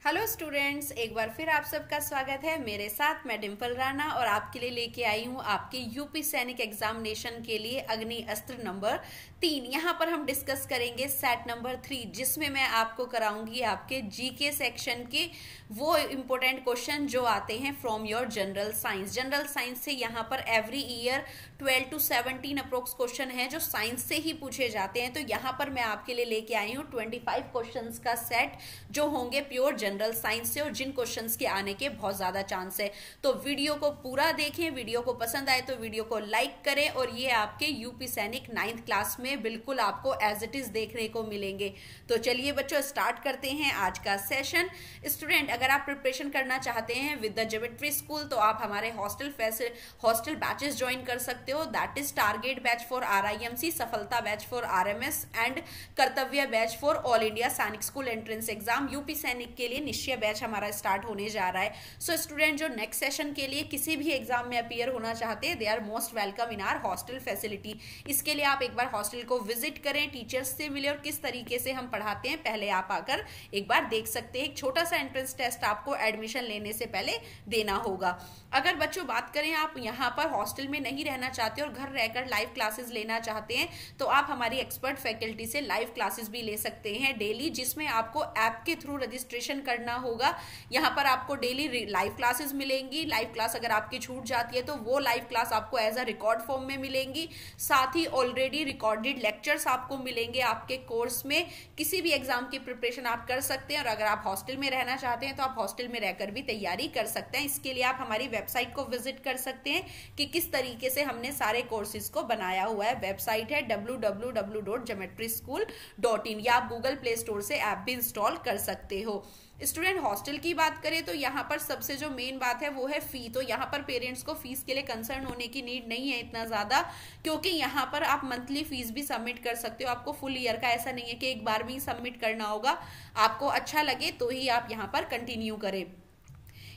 Hello students, एक बार फिर आप सबका स्वागत है। मेरे साथ मैं डिम्पल राणा और आपके लिए लेके आई हूँ आपके यूपी सैनिक एग्जामिनेशन के लिए अग्नि अस्त्र नंबर 3। यहाँ पर हम डिस्कस करेंगे सेट नंबर 3, जिसमें मैं आपको कराऊंगी आपके जीके सेक्शन के वो इम्पोर्टेंट क्वेश्चन जो आते हैं from your general science. General science से यहाँ पर every year 12 to 17 approx question है जो साइंस से ही पूछे जाते हैं। तो यहाँ पर मैं आपके लिए लेके आई हूँ 25 क्वेश्चंस का सेट जो होंगे प्योर जनरल साइंस से और जिन क्वेश्चंस के आने के बहुत ज्यादा चांस है। तो वीडियो को पूरा देखें, वीडियो को पसंद आए तो वीडियो को लाइक करें और ये आपके यूपी सैनिक 9th क्लास में बिल्कुल आपको एज इट इज देखने को मिलेंगे। तो चलिए बच्चों, स्टार्ट करते हैं आज का सेशन। स्टूडेंट, अगर आप प्रिपरेशन करना चाहते हैं विद द ज्योमेट्री स्कूल तो आप हमारे हॉस्टल बैचेस ज्वाइन कर सकते हो। That is target batch for RIMC, सफलता बैच फॉर RMS एंड कर्तव्य बैच फॉर ऑल इंडिया सैनिक स्कूल एंट्रेंस एग्जाम। यूपी सैनिक के लिए निश्चय बैच हमारा स्टार्ट होने जा रहा है। सो स्टूडेंट जो नेक्स्ट सेशन के लिए किसी भी एग्जाम में अपीयर होना चाहते हैं, they are most welcome in our hostel facility. इसके लिए आप एक बार हॉस्टल को विजिट करें, टीचर्स से मिले और किस तरीके से हम पढ़ाते हैं पहले आप आकर एक बार देख सकते हैं। एक छोटा सा एंट्रेंस टेस्ट आपको एडमिशन लेने से पहले देना होगा। अगर बच्चों बात करें आप यहाँ पर हॉस्टल में नहीं रहना चाहते और घर रहकर लाइव क्लासेस लेना चाहते हैं तो आप हमारी एक्सपर्ट फैकल्टी से लाइव क्लासेस भी ले सकते हैं डेली, जिसमें आपको ऐप के थ्रू रजिस्ट्रेशन करना होगा। यहाँ पर आपको डेली लाइव क्लासेस मिलेंगी। लाइव क्लास अगर आपकी छूट जाती है तो वो लाइव क्लास आपको एज अ रिकॉर्ड फॉर्म में मिलेंगी। साथ ही ऑलरेडी रिकॉर्डेड लेक्चर्स आपको मिलेंगे आपके कोर्स में। किसी भी एग्जाम की प्रिपरेशन आप कर सकते हैं और अगर आप हॉस्टल में रहना चाहते हैं तो आप हॉस्टल में रहकर भी तैयारी कर सकते हैं। इसके लिए आप हमारी वेबसाइट को विजिट कर सकते हैं कि किस तरीके से हमने सारे कोर्सेज को बनाया हुआ है। वेबसाइट है www.geometryschool.in या आप गूगल प्ले स्टोर से ऐप भी इंस्टॉल कर सकते हो। स्टूडेंट हॉस्टल की बात करें तो यहाँ पर सबसे जो मेन बात है वो है फी। तो यहाँ पर पेरेंट्स को फीस के लिए कंसर्न होने की नीड नहीं है इतना ज्यादा, क्योंकि यहाँ पर आप मंथली फीस भी सबमिट कर सकते हो। आपको फुल ईयर का ऐसा नहीं है कि एक बार में ही सबमिट करना होगा। आपको अच्छा लगे तो ही आप यहाँ पर कंटिन्यू करें।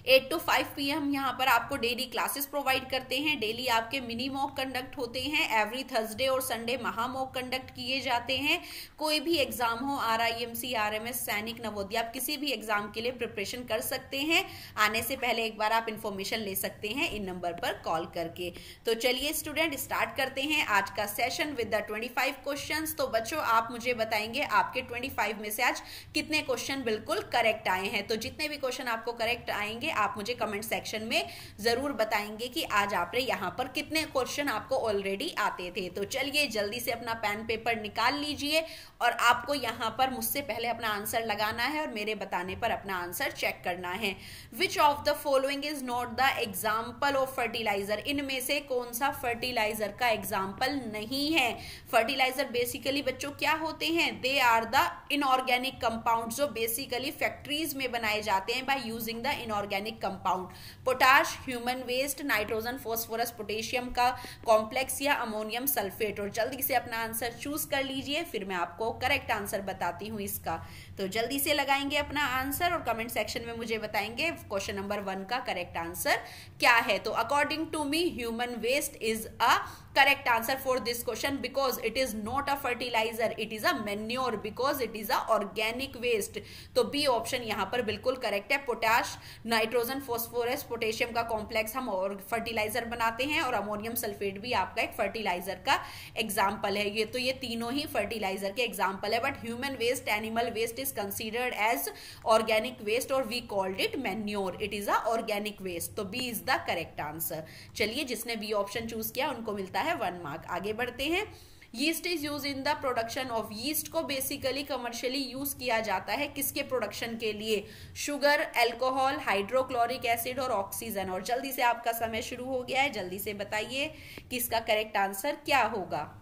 8 to 5 PM यहाँ पर आपको डेली क्लासेस प्रोवाइड करते हैं। डेली आपके मिनी मॉक कंडक्ट होते हैं। एवरी थर्सडे और संडे महा मॉक कंडक्ट किए जाते हैं। कोई भी एग्जाम हो, RIMC, RMS, सैनिक, नवोदय, आप किसी भी एग्जाम के लिए प्रिपरेशन कर सकते हैं। आने से पहले एक बार आप इंफॉर्मेशन ले सकते हैं इन नंबर पर कॉल करके। तो चलिए स्टूडेंट स्टार्ट करते हैं आज का सेशन विद द 25 क्वेश्चन। तो बच्चों आप मुझे बताएंगे आपके 25 में से आज कितने क्वेश्चन बिल्कुल करेक्ट आए हैं। तो जितने भी क्वेश्चन आपको करेक्ट आएंगे आप मुझे कमेंट सेक्शन में जरूर बताएंगे कि आज आपने यहाँ पर कितने क्वेश्चन आपको ऑलरेडी आते थे। तो चलिए जल्दी से अपना पेन पेपर निकाल लीजिए और आपको यहाँ पर मुझसे पहले अपना आंसर लगाना है और मेरे बताने पर अपना आंसर चेक करना है। Which of the following is not the example of fertilizer? इनमें से कौन सा फर्टिलाइजर का एग्जाम्पल नहीं है? फर्टिलाइजर बेसिकली बच्चों क्या होते हैं? They are the inorganic compound जो बेसिकली फैक्ट्रीज में बनाए जाते हैं by using the inorganic compound. Potash, human waste, nitrogen, phosphorus, potassium का कॉम्प्लेक्स या अमोनियम सल्फेट। और जल्दी से अपना आंसर चूज कर लीजिए, फिर मैं आपको करेक्ट आंसर बताती हूं इसका। तो जल्दी से लगाएंगे अपना आंसर और कमेंट सेक्शन में मुझे बताएंगे क्वेश्चन नंबर 1 का करेक्ट आंसर क्या है। तो according to me human waste is a correct answer for this question because it is not a fertilizer, it is a manure because it is a organic waste। तो B option यहाँ पर बिल्कुल correct है। Potash, nitrogen, phosphorus, potassium का complex हम और fertiliser बनाते हैं और अमोनियम सल्फेट भी आपका एक फर्टिलाइजर का एग्जाम्पल है। ये तो ये तीनों ही फर्टिलाइजर के एग्जाम्पल है। But human waste, animal waste is considered as organic waste और we called it manure. It is a organic waste. तो B is the correct answer. चलिए जिसने बी ऑप्शन चूज किया उनको मिलता है 1 मार्क। आगे बढ़ते हैं। Yeast is use in the production of, yeast को बेसिकली कमर्शियली यूज किया जाता है किसके प्रोडक्शन के लिए? शुगर, अल्कोहल, हाइड्रोक्लोरिक एसिड और ऑक्सीजन। और जल्दी से आपका समय शुरू हो गया है, जल्दी से बताइए कि इसका करेक्ट आंसर क्या होगा।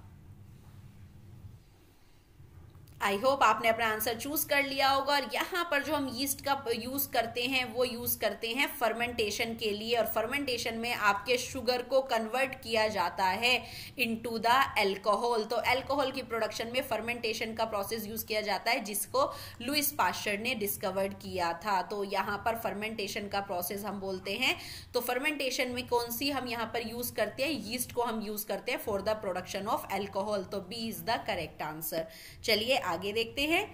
आई होप आपने अपना आंसर चूज कर लिया होगा। और यहाँ पर जो हम यीस्ट का यूज करते हैं वो यूज करते हैं फर्मेंटेशन के लिए। और फर्मेंटेशन में आपके शुगर को कन्वर्ट किया जाता है इनटू द अल्कोहल। तो अल्कोहल की प्रोडक्शन में फर्मेंटेशन का प्रोसेस यूज किया जाता है जिसको लुइस पास्चर ने डिस्कवर्ड किया था। तो यहाँ पर फर्मेंटेशन का प्रोसेस हम बोलते हैं। तो फर्मेंटेशन में कौन सी हम यहाँ पर यूज करते हैं? यीस्ट को हम यूज करते हैं for the production of alcohol. तो B is the correct answer. चलिए आगे देखते हैं।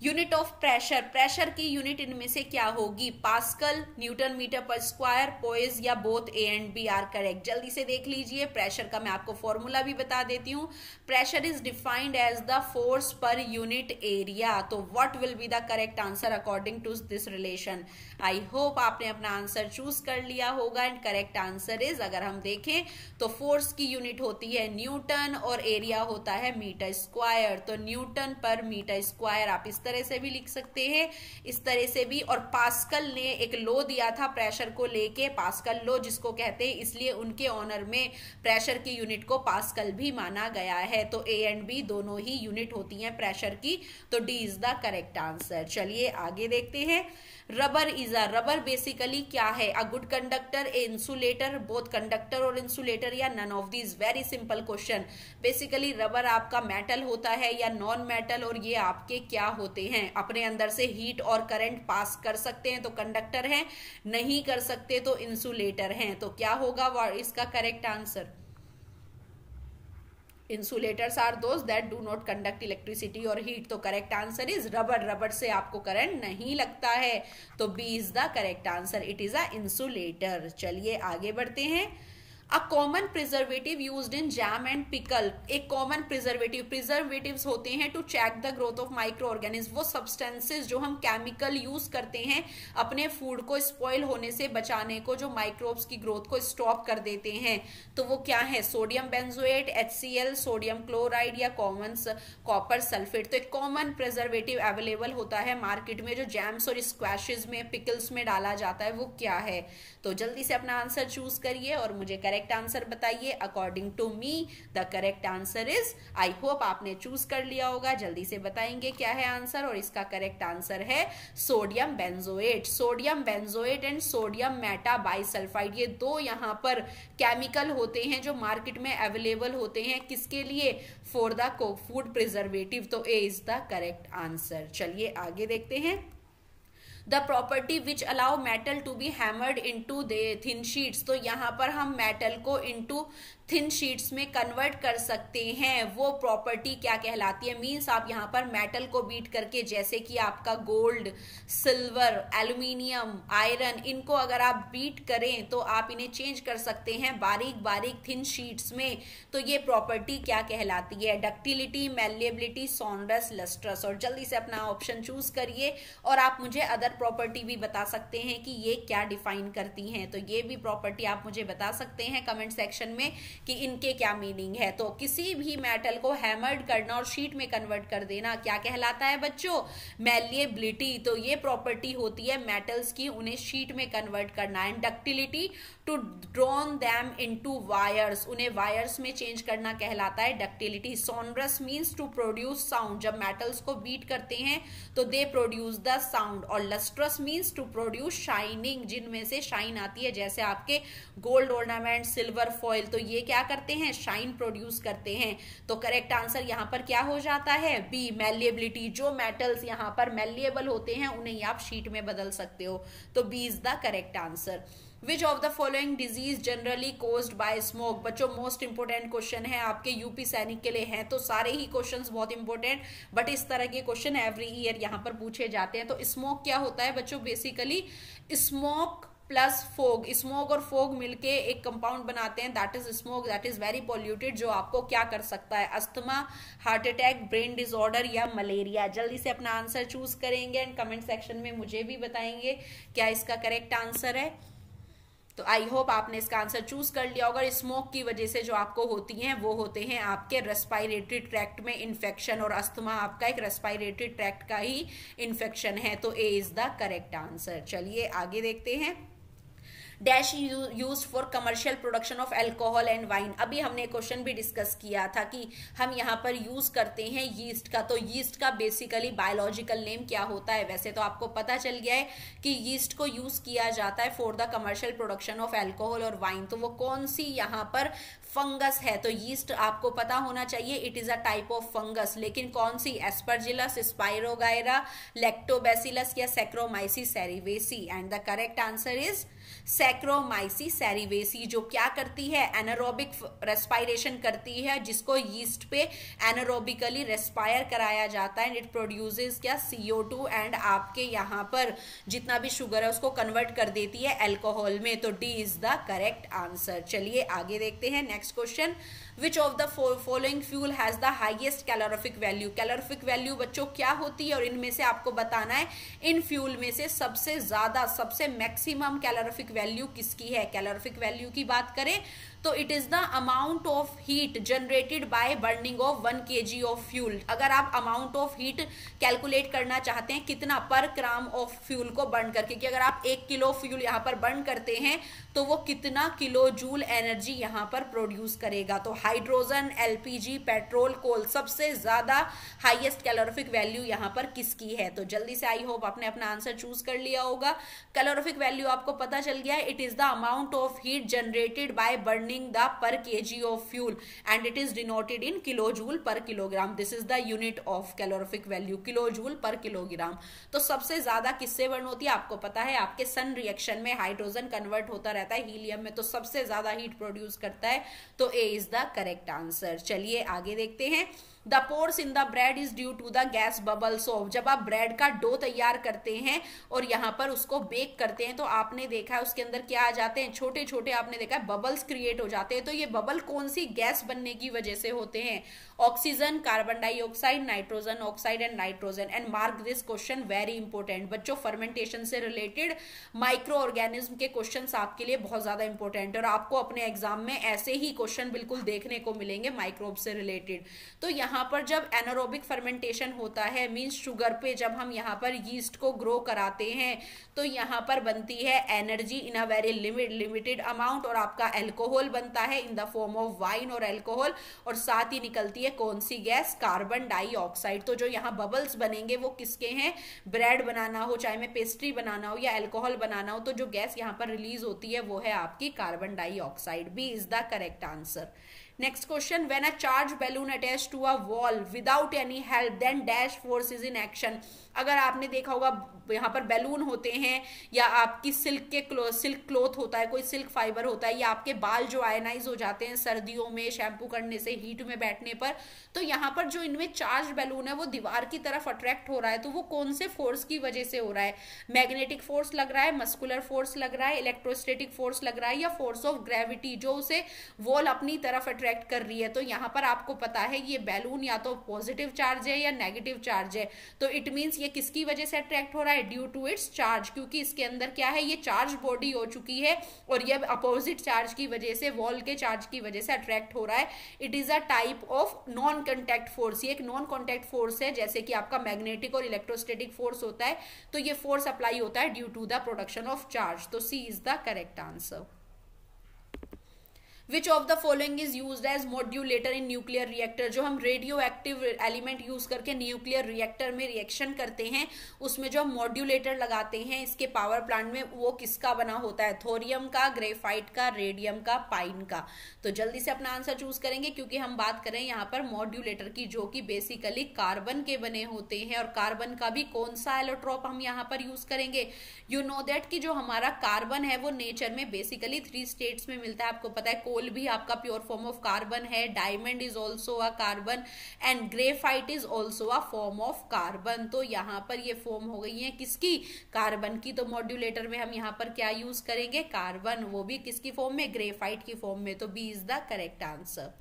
यूनिट ऑफ प्रेशर, प्रेशर की यूनिट इनमें से क्या होगी? Pascal, newton metre per square, poise या both A and B are correct. जल्दी से देख लीजिए, प्रेशर का मैं आपको फॉर्मूला भी बता देती हूँ। Pressure is defined as the force per unit area. तो what will be the correct answer according to this relation? I hope आपने अपना आंसर चूज कर लिया होगा एंड करेक्ट आंसर इज, अगर हम देखें तो फोर्स की यूनिट होती है न्यूटन और एरिया होता है मीटर स्क्वायर। तो न्यूटन पर मीटर स्क्वायर आप इस तरह से भी लिख सकते हैं, इस तरह से भी। और पास्कल ने एक लो दिया था प्रेशर को लेके, पास्कल लो जिसको कहते हैं, इसलिए उनके ऑनर में प्रेशर की यूनिट को पास्कल भी माना गया है। तो ए एंड बी दोनों ही यूनिट होती हैं प्रेशर की। तो D is the correct answer. चलिए आगे देखते हैं। Rubber is a, rubber basically क्या है? A good conductor, a insulator, both conductor और इंसुलेटर या none of these? Very simple question. Basically rubber आपका मेटल होता है या नॉन मेटल, और ये आपके क्या होते हैं? अपने अंदर से हीट और करंट पास कर सकते हैं तो कंडक्टर हैं, नहीं कर सकते तो इंसुलेटर हैं। तो क्या होगा इसका correct answer? Insulators are those that do not conduct electricity और हीट। तो correct answer is rubber, rubber से आपको करंट नहीं लगता है। तो B is the correct answer, it is a insulator. चलिए आगे बढ़ते हैं। A common preservative used in jam and pickle. एक कॉमन प्रिजर्वेटिव, प्रिजर्वेटिव्स होते हैं to check the growth of micro organism. वो सब्सटेंसेस जो हम केमिकल यूज करते हैं अपने फूड को स्पॉइल होने से बचाने को, जो माइक्रोब्स की ग्रोथ को स्टॉप कर देते हैं, तो वो क्या है? Sodium benzoate, HCl, sodium chloride या कॉमन कॉपर सल्फेट। तो एक कॉमन प्रिजर्वेटिव अवेलेबल होता है मार्केट में जो जैम्स और स्क्वैशेस में, पिकल्स में डाला जाता है, वो क्या है? तो जल्दी से अपना आंसर चूज करिए और मुझे करेक्ट आंसर बताइए। According to me the correct answer is, I hope आपने चूज कर लिया होगा, जल्दी से बताएंगे क्या है आंसर। और इसका करेक्ट आंसर है sodium benzoate. Sodium benzoate and sodium Meta bisulphide, ये दो यहाँ पर केमिकल होते हैं जो मार्केट में अवेलेबल होते हैं। किसके लिए? For the food preservative. तो A is the correct answer. चलिए आगे देखते हैं। The property which allow metal to be hammered into the thin sheets. तो यहाँ पर हम मेटल को इनटू थिन शीट्स में कन्वर्ट कर सकते हैं, वो प्रॉपर्टी क्या कहलाती है? मींस आप यहाँ पर मेटल को बीट करके, जैसे कि आपका गोल्ड, सिल्वर, एल्यूमिनियम, आयरन, इनको अगर आप बीट करें तो आप इन्हें चेंज कर सकते हैं बारीक बारीक थिन शीट्स में। तो ये प्रॉपर्टी क्या कहलाती है? Ductility, malleability, sonorous, lustrous. और जल्दी से अपना ऑप्शन चूज करिए और आप मुझे अदर प्रॉपर्टी भी बता सकते हैं कि ये क्या डिफाइन करती हैं। तो ये भी प्रॉपर्टी आप मुझे बता सकते हैं कमेंट सेक्शन में कि इनके क्या मीनिंग है। तो किसी भी मेटल को हैमर्ड करना और शीट में कन्वर्ट कर देना क्या कहलाता है बच्चों? मैलिएबिलिटी। तो ये प्रॉपर्टी होती है मेटल्स की, उन्हें शीट में कन्वर्ट करना। And ductility, to drawn them into wires, उन्हें वायर्स में चेंज करना कहलाता है ductility. Sonorous means to produce sound, जब मेटल्स को बीट करते हैं तो दे प्रोड्यूस द साउंड। और lustrous means to produce shining, जिनमें से शाइन आती है, जैसे आपके गोल्ड ऑर्नामेंट, सिल्वर फॉइल, तो ये क्या करते हैं? शाइन प्रोड्यूस करते हैं। तो करेक्ट आंसर यहाँ पर क्या हो जाता है? B, malleability. जो मेटल्स यहाँ पर मैलिएबल होते हैं उन्हें आप शीट में बदल सकते हो। तो B is the correct answer. Which of the following disease generally caused by smoke. बच्चों मोस्ट इंपोर्टेंट क्वेश्चन है आपके यूपी सैनिक के लिए, हैं तो सारे ही क्वेश्चंस बहुत इंपॉर्टेंट, बट इस तरह के क्वेश्चन एवरी ईयर यहाँ पर पूछे जाते हैं। तो स्मोक क्या होता है बच्चों? Basically smoke plus fog, smoke और फोग मिलके एक कंपाउंड बनाते हैं, that is smoke, that is very polluted, जो आपको क्या कर सकता है? Asthma, heart attack, brain disorder या मलेरिया। जल्दी से अपना आंसर चूज करेंगे एंड कमेंट सेक्शन में मुझे भी बताएंगे क्या इसका करेक्ट आंसर है। तो आई होप आपने इसका आंसर चूज कर लिया होगा। स्मोक की वजह से जो आपको होती हैं वो होते हैं आपके रेस्पिरेटरी ट्रैक्ट में इन्फेक्शन, और अस्थमा आपका एक रेस्पिरेटरी ट्रैक्ट का ही इन्फेक्शन है। तो A is the correct answer. चलिए आगे देखते हैं। Dash used for commercial production of alcohol and wine. अभी हमने क्वेश्चन भी डिस्कस किया था कि हम यहाँ पर यूज करते हैं यीस्ट का। तो यीस्ट का बेसिकली बायोलॉजिकल नेम क्या होता है? वैसे तो आपको पता चल गया है कि यीस्ट को यूज किया जाता है for the commercial production of alcohol और वाइन। तो वो कौन सी यहाँ पर फंगस है? तो यीस्ट आपको पता होना चाहिए, it is a type of fungus, लेकिन कौन सी? एस्परजिलस, स्पाइरोगायरा, लैक्टोबैसिलस या saccharomyces cerevisiae. And the correct answer is saccharomyces cerevisiae, जो क्या करती है, एनारोबिक रेस्पायरेशन करती है, जिसको यीस्ट पे एनारोबिकली रेस्पायर कराया जाता है, एंड इट प्रोड्यूसेस क्या, CO2, एंड आपके यहाँ पर जितना भी शुगर है उसको कन्वर्ट कर देती है अल्कोहल में। तो D is the correct answer. चलिए आगे देखते हैं next question. Which of the following fuel has the highest calorific value. Calorific value बच्चों क्या होती है और इनमें से आपको बताना है इन फ्यूल में से सबसे ज्यादा, सबसे मैक्सिमम कैलोरिफिक वैल्यू किसकी है। कैलोरिफिक वैल्यू की बात करें तो it is the amount of heat generated by burning of 1 kg of fuel. अगर आप अमाउंट ऑफ हीट कैलकुलेट करना चाहते हैं कितना पर ग्राम ऑफ फ्यूल को बर्न करके, कि अगर आप 1 किलो फ्यूल यहाँ पर बर्न करते हैं तो वो कितना किलो जूल एनर्जी यहाँ पर प्रोड्यूस करेगा। तो हाइड्रोजन, LPG, पेट्रोल, कोल, सबसे ज्यादा हाईएस्ट कैलोरिफिक वैल्यू यहाँ पर किसकी है। तो जल्दी से आई होप आपने अपना आंसर चूज कर लिया होगा। कैलोरिफिक वैल्यू आपको पता चल गया है, it is the amount of heat generated by burning the per kg of fuel and it is denoted in kilojoule per kilogram. This is the unit of calorific value, kilojoule per kilogram. तो सबसे ज्यादा किससे burn होती है आपको पता है, आपके सन रिएक्शन में हाइड्रोजन कन्वर्ट होता रहता है हीलियम में, तो सबसे ज्यादा हीट प्रोड्यूस करता है। तो A is the correct answer. चलिए आगे देखते हैं। The pores in the bread is due to the gas bubble. So जब आप ब्रेड का डो तैयार करते हैं और यहाँ पर उसको बेक करते हैं तो आपने देखा है उसके अंदर क्या आ जाते हैं, छोटे छोटे आपने देखा है बबल्स क्रिएट हो जाते हैं। तो ये बबल कौन सी गैस बनने की वजह से होते हैं, oxygen, carbon dioxide, nitrogen oxide and nitrogen. And mark this question very important बच्चों, फर्मेंटेशन से रिलेटेड माइक्रो ऑर्गेनिज्म के क्वेश्चंस आपके लिए बहुत ज्यादा इंपॉर्टेंट है और आपको अपने एग्जाम में ऐसे ही क्वेश्चन बिल्कुल देखने को मिलेंगे माइक्रोब से रिलेटेड। तो यहाँ पर जब एनारोबिक फर्मेंटेशन होता है मींस शुगर पे जब हम यहाँ पर यीस्ट को ग्रो कराते हैं तो यहाँ पर बनती है energy in a very limited amount और आपका अल्कोहल बनता है in the form of wine और अल्कोहल, और साथ ही निकलती है कौन सी गैस, कार्बन डाइऑक्साइड। तो जो यहाँ बबल्स बनेंगे वो किसके हैं, ब्रेड बनाना हो, चाहे में पेस्ट्री बनाना हो या अल्कोहल बनाना हो, तो जो गैस यहाँ पर रिलीज होती है वो है आपकी carbon dioxide. B is the correct answer. Next question, when a charged balloon attached to a wall without any help then dash force is in action। अगर आपने देखा होगा यहाँ पर बैलून होते हैं या आपकी सिल्क क्लोथ होता है, कोई सिल्क फाइबर होता है, या आपके बाल जो आयनाइज हो जाते हैं सर्दियों में शैम्पू करने से, हीट में बैठने पर, तो यहाँ पर जो इनमें चार्ज बैलून है वो दीवार की तरफ अट्रैक्ट हो रहा है। तो वो कौन से फोर्स की वजह से हो रहा है, मैग्नेटिक फोर्स लग रहा है, मस्कुलर फोर्स लग रहा है, इलेक्ट्रोस्टैटिक फोर्स लग रहा है, या फोर्स ऑफ ग्रेविटी जो उसे वॉल अपनी तरफ अट्रैक्ट कर रही है। तो यहाँ पर आपको पता है ये बैलून या तो पॉजिटिव चार्ज है या नेगेटिव चार्ज है। तो इट मीन्स ये किसकी वजह से अट्रैक्ट हो रहा है, ड्यू टू इट्स चार्ज, क्योंकि इसके अंदर क्या है, ये चार्ज बॉडी हो चुकी है और ये अपोजिट चार्ज की वजह से, वॉल के चार्ज की वजह से अट्रैक्ट हो रहा है। It is a type of non contact force. ये एक नॉन कॉन्टैक्ट फोर्स है, जैसे कि आपका मैग्नेटिक और इलेक्ट्रोस्टैटिक फोर्स होता है, तो ये फोर्स अप्लाई होता है due to the production of charge. तो C is the correct answer. Which of the following is used as modulator in nuclear reactor। जो हम रेडियो एक्टिव एलिमेंट यूज करके न्यूक्लियर रिएक्टर में रिएक्शन करते हैं उसमें जो हम मॉड्यूलेटर लगाते हैं इसके पावर प्लांट में, वो किसका बना होता है, थोरियम का, ग्रेफाइट का, रेडियम का, पाइन का। तो जल्दी से अपना आंसर चूज करेंगे क्योंकि हम बात करें यहाँ पर मॉड्यूलेटर की, जो कि बेसिकली कार्बन के बने होते हैं। और कार्बन का भी कौन सा एलोट्रोप हम यहाँ पर यूज करेंगे, यू नो दैट कि जो हमारा कार्बन है वो नेचर में बेसिकली 3 स्टेट्स में मिलता है। आपको पता है कोल भी आपका प्योर फॉर्म ऑफ कार्बन है, diamond is also a carbon and graphite is also a form of carbon. तो यहाँ पर ये फॉर्म हो गई है किसकी, कार्बन की। तो मॉड्यूलेटर में हम यहाँ पर क्या यूज करेंगे, कार्बन, वो भी किसकी फॉर्म में, ग्रेफाइट की फॉर्म में। तो B is the correct answer.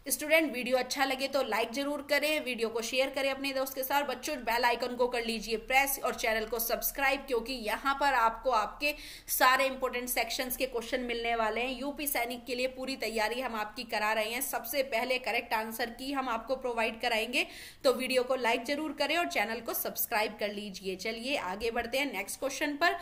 Student video अच्छा लगे तो लाइक जरूर करें, वीडियो को शेयर करें अपने दोस्त के साथ। बच्चों बेल आइकन को कर लीजिए प्रेस और चैनल को सब्सक्राइब, क्योंकि यहाँ पर आपको आपके सारे इंपॉर्टेंट सेक्शंस के क्वेश्चन मिलने वाले हैं। यूपी सैनिक के लिए पूरी तैयारी हम आपकी करा रहे हैं। सबसे पहले करेक्ट आंसर की हम आपको प्रोवाइड कराएंगे, तो वीडियो को लाइक जरूर करें और चैनल को सब्सक्राइब कर लीजिए। चलिए आगे बढ़ते हैं नेक्स्ट क्वेश्चन पर।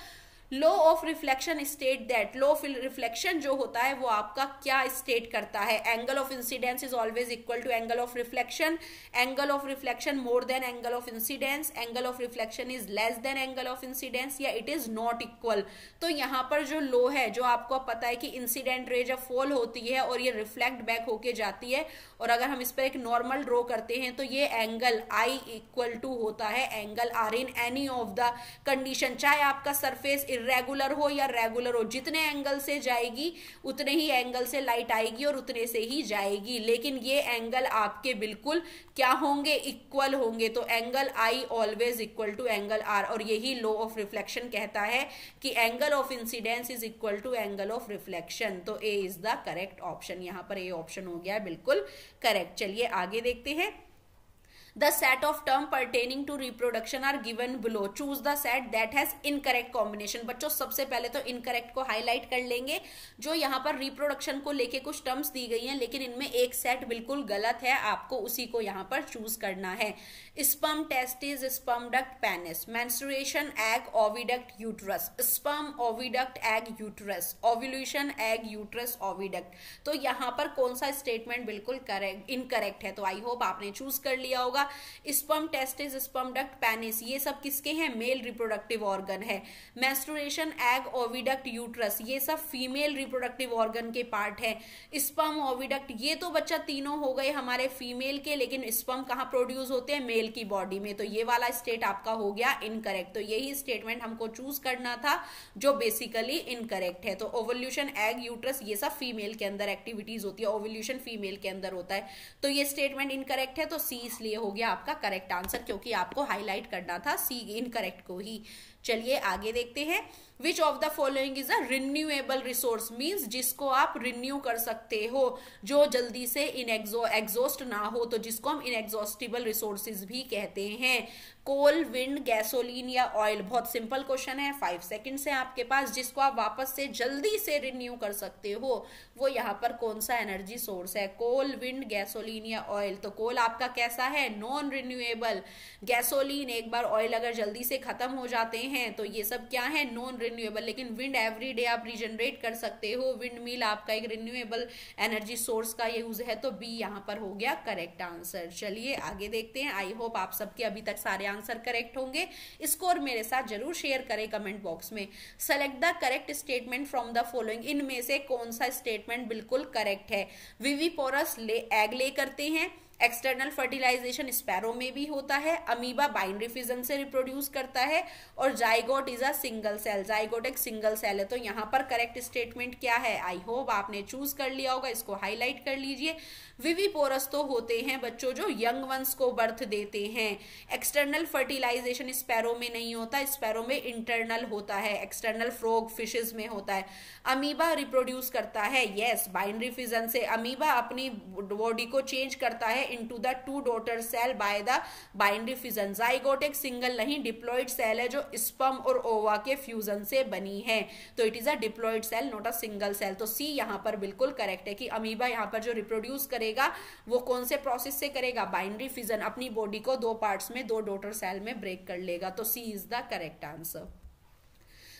Law of reflection state that, law of reflection जो होता है वो आपका क्या स्टेट करता है, angle of incidence is always equal to angle of reflection, angle of reflection more than angle of incidence, angle of reflection is less than angle of incidence, या it is not equal. तो यहाँ पर जो law है, जो आपको पता है कि इंसिडेंट रे जब फॉल होती है और ये रिफ्लेक्ट बैक होके जाती है, और अगर हम इस पर एक नॉर्मल ड्रॉ करते हैं तो ये एंगल आई इक्वल टू होता है angle r in any of the condition, चाहे आपका सरफेस इर्रेगुलर हो या रेगुलर हो, जितने एंगल से जाएगी उतने ही एंगल से लाइट आएगी और उतने से ही जाएगी, लेकिन ये एंगल आपके बिल्कुल क्या होंगे, इक्वल होंगे। तो angle i always equal to angle r, और यही लॉ ऑफ रिफ्लेक्शन कहता है कि angle of incidence is equal to angle of reflection. तो A is the correct option, यहां पर ए ऑप्शन हो गया बिल्कुल करेक्ट। चलिए आगे देखते हैं। The set of term pertaining to reproduction are given below. Choose the set that has incorrect combination. बच्चों सबसे पहले तो incorrect को highlight कर लेंगे। जो यहाँ पर reproduction को लेके कुछ terms दी गई हैं, लेकिन इनमें एक set बिल्कुल गलत है, आपको उसी को यहाँ पर choose करना है। Sperm testis, sperm duct, penis, menstruation, egg, oviduct, uterus, sperm, oviduct, egg, uterus, ovulation, egg, uterus, oviduct। तो यहाँ पर कौन सा statement बिल्कुल correct incorrect है? तो I hope आपने choose कर लिया होगा। Sperm testis, sperm duct, penis, ये सब किसके हैं? मेल रिप्रोडक्टिव ऑर्गन है। मेंस्ट्रुएशन, एग, ओविडक्ट, यूट्रस, ये सब फीमेल रिप्रोडक्टिव ऑर्गन के पार्ट है। स्पर्म, ओविडक्ट, ये तो बच्चा तीनों हो गए हमारे फीमेल के, लेकिन स्पर्म कहाँ प्रोड्यूस होते हैं? मेल की बॉडी में। तो ये वाला स्टेट आपका हो गया इनकरेक्ट। तो यही स्टेटमेंट हमको चूज करना था जो बेसिकली इनकरेक्ट है। तो ओवल्यूशन, एग, यूट्रस, ये सब फीमेल के अंदर एक्टिविटीज होती है, ओवल्यूशन फीमेल के अंदर होता है। तो ये स्टेटमेंट इनकरेक्ट है, तो सी इसलिए हो गया आपका करेक्ट आंसर, क्योंकि आपको हाईलाइट करना था सी इनकरेक्ट को ही। चलिए आगे देखते हैं। विच of the following is a renewable resource, means जिसको आप रिन्यू कर सकते हो, जो जल्दी से एग्जॉस्ट ना हो, तो जिसको हम इनएग्जॉस्टिबल रिसोर्सेज भी कहते हैं। कोल, विंड, गैसोलीन या ऑयल। बहुत सिंपल क्वेश्चन है, 5 सेकंड्स है आपके पास, जिसको आप वापस से जल्दी से रिन्यू कर सकते हो, वो यहाँ पर कौन सा एनर्जी सोर्स है? कोल, विंड, गैसोलीन या ऑयल। तो कोल आपका कैसा है? Non renewable. गैसोलीन, एक बार ऑयल अगर जल्दी से खत्म हो जाते हैं तो ये सब क्या है? Non renewable. लेकिन विंड एवरीडे आप रिजनरेट कर सकते हो, विंड मिल आपका एक रिन्यूएबल एनर्जी सोर्स का यूज है। तो बी यहाँ पर हो गया करेक्ट आंसर। चलिए आगे देखते हैं। आई होप आप सबके अभी तक सारे आंसर करेक्ट होंगे। स्कोर मेरे साथ जरूर शेयर करें कमेंट बॉक्स में। Select the correct statement from the following, इनमें से कौन सा स्टेटमेंट बिल्कुल करेक्ट है? विविपोरस एग ले करते हैं, एक्सटर्नल फर्टिलाइजेशन स्पैरो में भी होता है, अमीबा बाइनरी फिजन से रिप्रोड्यूस करता है, और zygote is a single cell, zygote एक सिंगल सेल है। तो यहाँ पर करेक्ट स्टेटमेंट क्या है? आई होप आपने चूज कर लिया होगा, इसको हाईलाइट कर लीजिए। विविपोरस तो होते हैं बच्चों जो यंग वंस को बर्थ देते हैं। एक्सटर्नल फर्टिलाइजेशन स्पैरो में नहीं होता, स्पैरो में इंटरनल होता है, एक्सटर्नल फ्रॉग फिशेस में होता है। अमीबा रिप्रोड्यूस करता है, यस, बाइनरी फिजन से। अमीबा अपनी बॉडी को चेंज करता है into the two daughter cell by the binary fission। Zygote एक सिंगल नहीं डिप्लॉइड सेल है, जो स्पर्म और ओवा के फ्यूजन से बनी है। तो it is a diploid cell, not a single cell. तो सी यहाँ पर बिल्कुल करेक्ट है कि अमीबा यहाँ पर जो रिप्रोड्यूस करेगा वो कौन से प्रोसेस से करेगा? बाइनरी फिजन, अपनी बॉडी को 2 पार्ट्स में 2 डॉटर सेल में ब्रेक कर लेगा। तो C is the correct answer.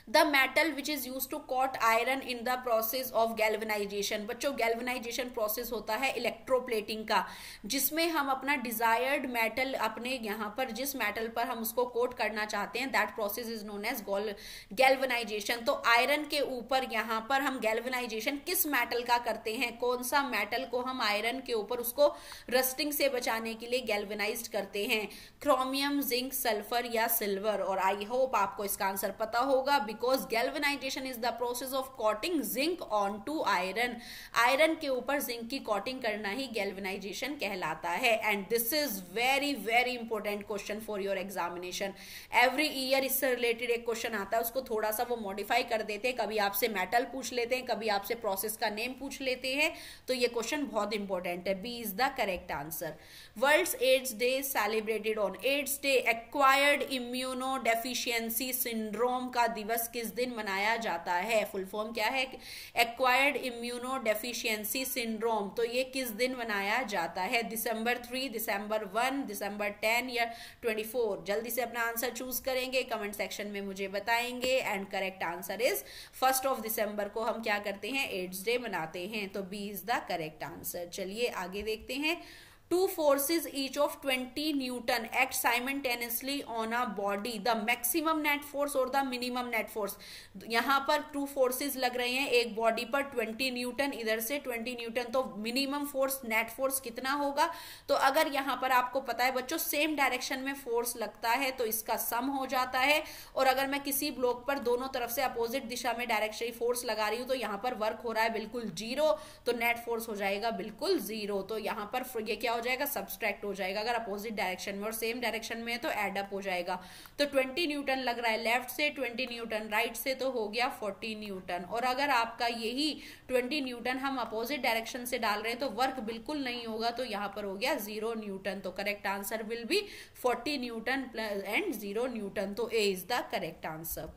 The metal which is use to coat iron in the process of galvanization. बच्चों गैल्वेनाइजेशन प्रोसेस होता है इलेक्ट्रोप्लेटिंग का, जिसमें हम अपना डिजायर्ड मेटल, अपने यहाँ पर जिस मेटल पर हम उसको कोट करना चाहते हैं, that process is known as galvanization. तो आयरन के ऊपर यहाँ पर हम गैल्वेनाइजेशन किस मेटल का करते हैं? कौन सा मेटल को हम आयरन के ऊपर उसको रस्टिंग से बचाने के लिए गैल्वेनाइज करते हैं? क्रोमियम, जिंक, सल्फर या सिल्वर। और आई होप आपको इसका आंसर पता होगा, because galvanization is the process of coating zinc onto iron। Iron के ऊपर जिंक की कोटिंग करना ही गैल्वेनाइजेशन कहलाता है। And this is very very important question for your examination. Every year इससे रिलेटेड एक क्वेश्चन आता है, उसको थोड़ा सा वो मॉडिफाई कर देते हैं, कभी आपसे मेटल पूछ लेते हैं, कभी आपसे प्रोसेस का नेम पूछ लेते हैं। तो ये क्वेश्चन बहुत इंपॉर्टेंट है। B is the correct answer. World's AIDS day celebrated on. AIDS day acquired immuno deficiency syndrome का दिवस किस दिन मनाया जाता है? फुल फॉर्म क्या है? Acquired immuno deficiency syndrome. तो ये किस दिन मनाया जाता है? दिसंबर 3, दिसंबर 1, दिसंबर 10 या 24? जल्दी से अपना आंसर चूज करेंगे, कमेंट सेक्शन में मुझे बताएंगे। एंड करेक्ट आंसर इज 1 दिसंबर को हम क्या करते हैं? एड्स डे मनाते हैं। तो B is the correct answer. चलिए आगे देखते हैं। Two forces each of 20 Newton act simultaneously on a body. The maximum net force और the minimum net force. यहाँ पर two forces लग रहे हैं एक बॉडी पर 20 न्यूटन, इधर से 20 न्यूटन, तो मिनिमम फोर्स नेट फोर्स कितना होगा? तो अगर यहाँ पर आपको पता है बच्चों सेम डायरेक्शन में फोर्स लगता है तो इसका सम हो जाता है, और अगर मैं किसी ब्लॉक पर दोनों तरफ से अपोजिट दिशा में डायरेक्शनली फोर्स लगा रही हूँ तो यहाँ पर वर्क हो रहा है बिल्कुल जीरो, तो नेट फोर्स हो जाएगा बिल्कुल जीरो। तो यहाँ पर ये क्या हो जाएगा? सब्सट्रैक्ट हो जाएगा। अगर अपोजिट डायरेक्शन में और सेम डायरेक्शन में है तो एड अप हो जाएगा। तो 20 न्यूटन लग रहा है लेफ्ट से, 20 न्यूटन राइट से, तो हो गया 40 न्यूटन। और अगर आपका यही 20 न्यूटन हम अपोजिट डायरेक्शन से डाल रहे हैं तो वर्क बिल्कुल नहीं होगा, तो यहाँ पर हो गया 0 न्यूटन। तो correct answer will be 40 newton and 0 newton. तो A is the correct answer.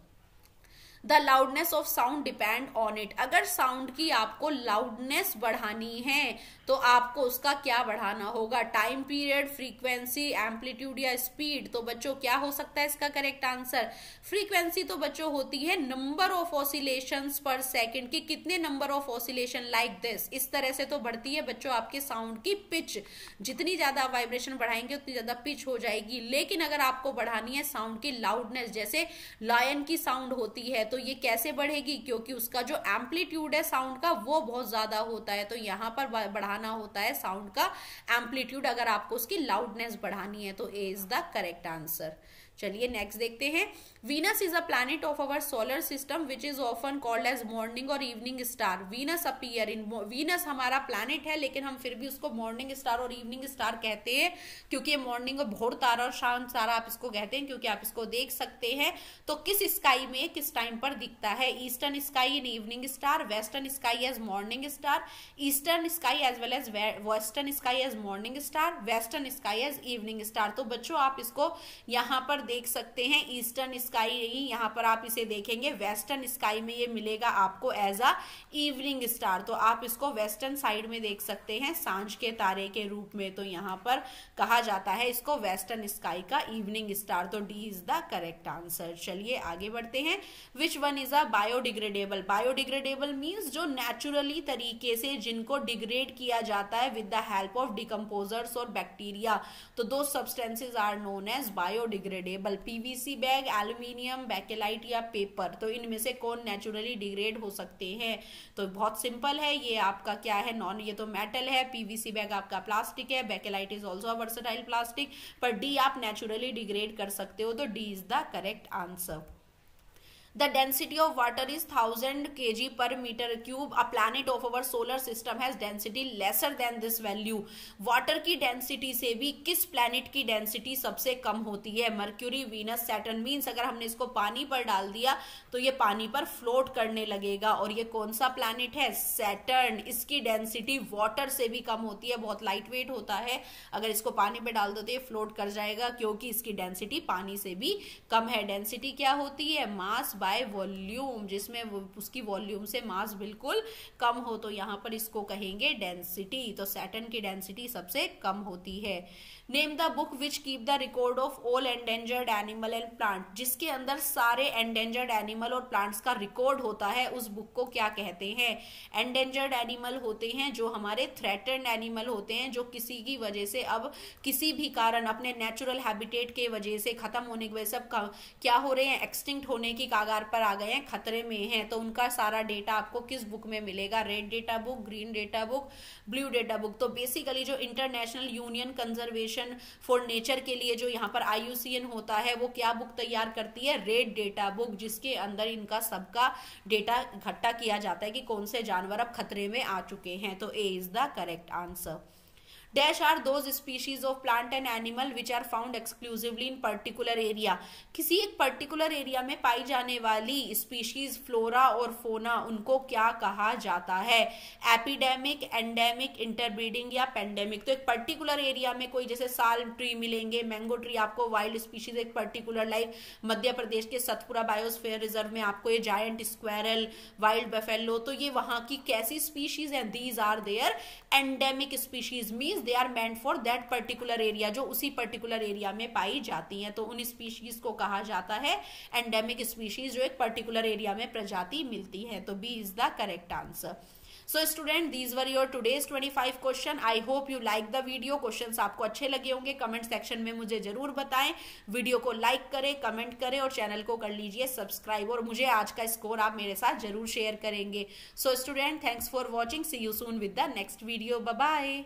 The loudness of sound depend on it. अगर साउंड की आपको लाउडनेस बढ़ानी है तो आपको उसका क्या बढ़ाना होगा? टाइम पीरियड, फ्रीक्वेंसी, एम्पलीट्यूड या स्पीड। तो बच्चों क्या हो सकता है इसका करेक्ट आंसर? फ्रीक्वेंसी तो बच्चों होती है नंबर ऑफ ऑसिलेशंस पर सेकंड की, कितने number of oscillation like this, इस तरह से तो बढ़ती है बच्चों आपके साउंड की पिच। जितनी ज्यादा वाइब्रेशन बढ़ाएंगे उतनी ज्यादा पिच हो जाएगी। लेकिन अगर आपको बढ़ानी है साउंड की लाउडनेस, जैसे लायन की साउंड होती है, तो ये कैसे बढ़ेगी? क्योंकि उसका जो एम्पलीट्यूड है साउंड का वो बहुत ज्यादा होता है, तो यहां पर बढ़ाना होता है साउंड का एम्पलीट्यूड अगर आपको उसकी लाउडनेस बढ़ानी है। तो A is the correct answer. चलिए नेक्स्ट देखते हैं। Venus is a planet of our solar system which is often called as morning और evening star. Venus appear in, Venus हमारा प्लैनेट है लेकिन हम फिर भी उसको मॉर्निंग स्टार और इवनिंग स्टार कहते हैं, क्योंकि ये मॉर्निंग और भोर तारा और शाम तारा आप इसको कहते हैं, क्योंकि आप इसको देख सकते हैं। तो किस स्काई में किस टाइम पर दिखता है? Eastern sky in evening star, western sky as morning star, eastern sky as well as western sky as morning star, western sky as evening star. तो बच्चों आप इसको यहाँ पर देख सकते हैं, ईस्टर्न स्काई नहीं, यहाँ पर आप इसे देखेंगे वेस्टर्न स्काई में ये मिलेगा आपको एज अ इवनिंग स्टार। तो आप इसको वेस्टर्न साइड में देख सकते हैं सांझ के तारे के रूप में, तो यहाँ पर कहा जाता है इसको वेस्टर्न स्काई का इवनिंग स्टार। तो D is the correct answer. चलिए आगे बढ़ते हैं। Which one is a biodegradable? Biodegradable means जो नेचुरली तरीके से जिनको डिग्रेड किया जाता है with the help of decomposers और बैक्टीरिया। तो दो substances are known as biodegradable. PVC bag, aluminium, bakelite या पेपर, तो इनमें से कौन नेचुरली डिग्रेड हो सकते हैं? तो बहुत सिंपल है, ये आपका क्या है? नॉन, ये तो मेटल है, पीवीसी बैग आपका प्लास्टिक है, Bakelite is also a versatile plastic, पर डी आप नेचुरली डिग्रेड कर सकते हो, तो D is the correct answer. The density of water is 1000 kg per meter cube. A planet of our solar system has density lesser than this value. Water की density से भी किस planet की density सबसे कम होती है? Mercury, Venus, Saturn. मीन्स अगर हमने इसको पानी पर डाल दिया तो ये पानी पर फ्लोट करने लगेगा। और ये कौन सा प्लैनेट है? सैटर्न। इसकी डेंसिटी वाटर से भी कम होती है, बहुत लाइट वेट होता है। अगर इसको पानी पे डाल दो तो ये फ्लोट कर जाएगा, क्योंकि इसकी डेंसिटी पानी से भी कम है। डेंसिटी क्या होती है? मास बाय वॉल्यूम, जिसमें उसकी वॉल्यूम से मास बिल्कुल कम हो, तो यहां पर इसको कहेंगे डेंसिटी। तो सैटर्न की डेंसिटी सबसे कम होती है। Name the book which keep the record of all endangered animal and plant. जिसके अंदर सारे एंडेंजर्ड एनिमल और प्लांट्स का रिकॉर्ड होता है, उस बुक को क्या कहते हैं? एंडेंजर्ड एनिमल होते हैं जो हमारे थ्रेटन्ड एनिमल होते हैं, जो किसी की वजह से अब किसी भी कारण अपने नेचुरल हैबिटेट के वजह से खत्म होने की वजह से अब क्या हो रहे हैं? एक्सटिंक्ट होने की कागार पर आ गए हैं, खतरे में हैं। तो उनका सारा डेटा आपको किस बुक में मिलेगा? Red data book, green data book, blue data book. तो बेसिकली जो international union conservation for nature के लिए जो यहाँ पर IUCN होता है, वो क्या बुक तैयार करती है? रेड डेटा बुक, जिसके अंदर इनका सबका डेटा इकट्ठा किया जाता है कि कौन से जानवर अब खतरे में आ चुके हैं। तो A is the correct answer. Dash are those species of plant and animal which are found exclusively in particular area. किसी एक पर्टिकुलर एरिया में पाई जाने वाली स्पीशीज, फ्लोरा और फोना, उनको क्या कहा जाता है? एपिडेमिक, एंडेमिक, इंटरब्रीडिंग या पेंडेमिक। तो एक पर्टिकुलर एरिया में कोई जैसे साल ट्री मिलेंगे, मैंगो ट्री आपको वाइल्ड स्पीशीज एक पर्टिकुलर, लाइक मध्य प्रदेश के सतपुरा बायोस्फीयर रिजर्व में आपको ये जायंट स्क्वायरल, वाइल्ड बफेलो, तो ये वहां की कैसी स्पीशीज है? These are their endemic species. Means they are meant for that particular area, जो उसी पर्टिकुलर एरिया में पाई जाती हैं, तो उन स्पीशीज को कहा जाता है एंडेमिक स्पीशीज, जो एक पर्टिकुलर एरिया में प्रजाति मिलती है। तो B is the correct answer. So student, these were your today's 25 question. I hope you like the video. Questions आपको अच्छे लगे होंगे, कमेंट सेक्शन में मुझे जरूर बताएं। वीडियो को लाइक करें, कमेंट करें और चैनल को कर लीजिए सब्सक्राइब, और मुझे आज का स्कोर आप मेरे साथ जरूर शेयर करेंगे। So student, thanks for watching, see you soon with the next video, bye bye.